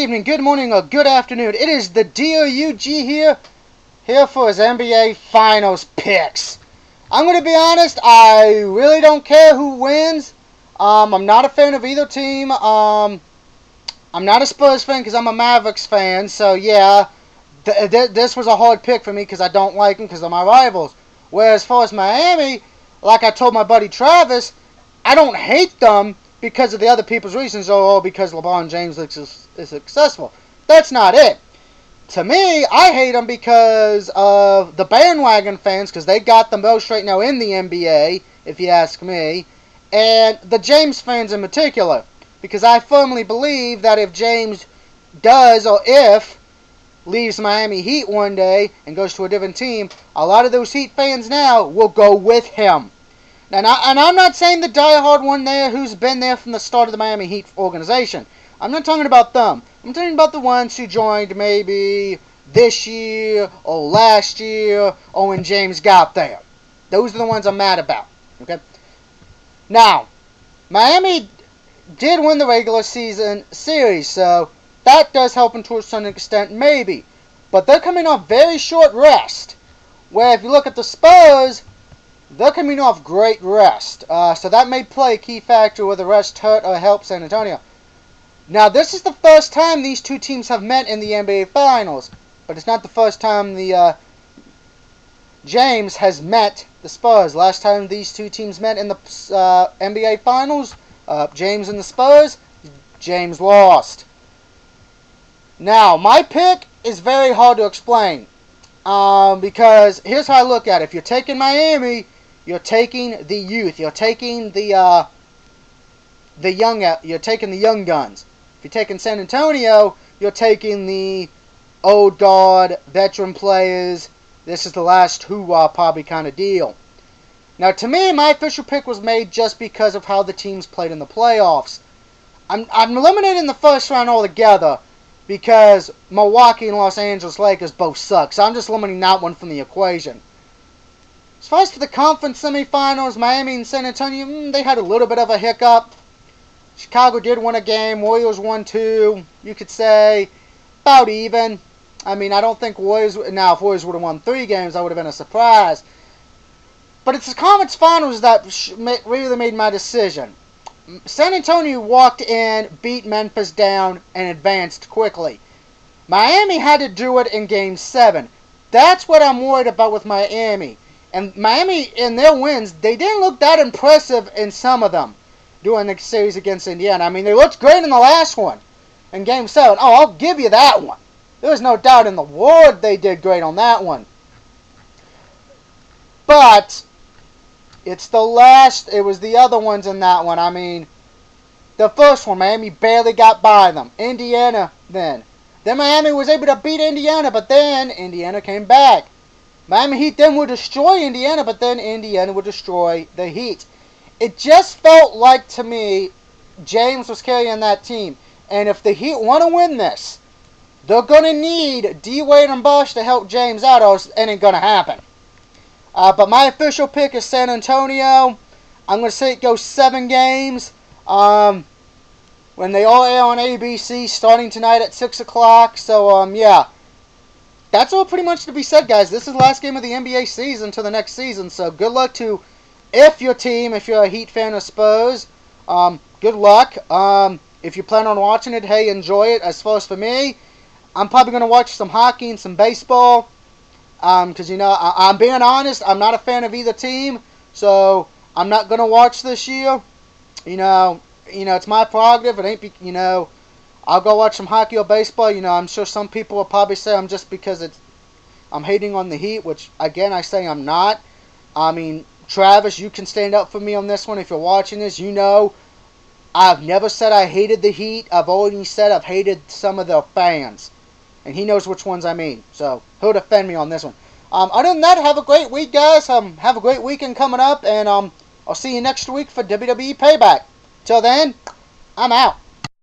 evening, good morning, or good afternoon. It is the DOUG here for his NBA Finals picks. I'm going to be honest, I really don't care who wins. I'm not a fan of either team. I'm not a Spurs fan because I'm a Mavericks fan. So yeah, this was a hard pick for me because I don't like them because they're my rivals. Whereas as far as Miami, like I told my buddy Travis, I don't hate them because of the other people's reasons, or because LeBron James is successful. That's not it. To me, I hate them because of the bandwagon fans, because they got the most right now in the NBA, if you ask me, and the James fans in particular, because I firmly believe that if James does, or if leaves Miami Heat one day and goes to a different team, a lot of those Heat fans now will go with him. And I'm not saying the diehard one there who's been there from the start of the Miami Heat organization. I'm not talking about them. I'm talking about the ones who joined maybe this year or last year or when James got there. Those are the ones I'm mad about. Okay. Now, Miami did win the regular season series, so that does help them to a certain extent, maybe. But they're coming off very short rest. Where if you look at the Spurs, they're coming off great rest. So that may play a key factor whether rest hurt or help San Antonio. Now, this is the first time these two teams have met in the NBA Finals. But it's not the first time the James has met the Spurs. Last time these two teams met in the NBA Finals, James and the Spurs, James lost. Now, my pick is very hard to explain. Because here's how I look at it. If you're taking Miami, you're taking the youth. You're taking the young guns. If you're taking San Antonio, you're taking the old guard, veteran players. This is the last hoorah probably kind of deal. Now, to me, my official pick was made just because of how the teams played in the playoffs. I'm eliminating the first round altogether because Milwaukee and Los Angeles Lakers both suck. So I'm just eliminating that one from the equation. As far as for the conference semifinals, Miami and San Antonio, they had a little bit of a hiccup. Chicago did win a game. Warriors won 2. You could say about even. I mean, I don't think Warriors... Now, if Warriors would have won 3 games, that would have been a surprise. But it's the conference finals that really made my decision. San Antonio walked in, beat Memphis down, and advanced quickly. Miami had to do it in Game 7. That's what I'm worried about with Miami. And Miami, in their wins, they didn't look that impressive in some of them during the series against Indiana. I mean, they looked great in the last one, in Game 7. Oh, I'll give you that one. There's no doubt in the world they did great on that one. But it was the other ones in that one. I mean, the first one, Miami barely got by them. Indiana, then. Then Miami was able to beat Indiana, but then Indiana came back. Miami Heat then would destroy Indiana, but then Indiana would destroy the Heat. It just felt like, to me, James was carrying that team. And if the Heat want to win this, they're going to need D-Wade and Bosh to help James out, or it ain't going to happen. But my official pick is San Antonio. I'm going to say it goes 7 games. When they all air on ABC, starting tonight at 6 o'clock. So, yeah. That's all pretty much to be said, guys. This is the last game of the NBA season until the next season. So, good luck to if you're a Heat fan of Spurs. Good luck. If you plan on watching it, hey, enjoy it. As far as for me, I'm probably going to watch some hockey and some baseball. Because, I'm being honest, I'm not a fan of either team. So, I'm not going to watch this year. It's my prerogative. It ain't, I'll go watch some hockey or baseball. I'm sure some people will probably say I'm just because I'm hating on the Heat, which, again, I say I'm not. I mean, Travis, you can stand up for me on this one if you're watching this. I've never said I hated the Heat. I've always said I've hated some of their fans. And he knows which ones I mean. So, he'll defend me on this one. Other than that, have a great week, guys. Have a great weekend coming up. And I'll see you next week for WWE Payback. Till then, I'm out.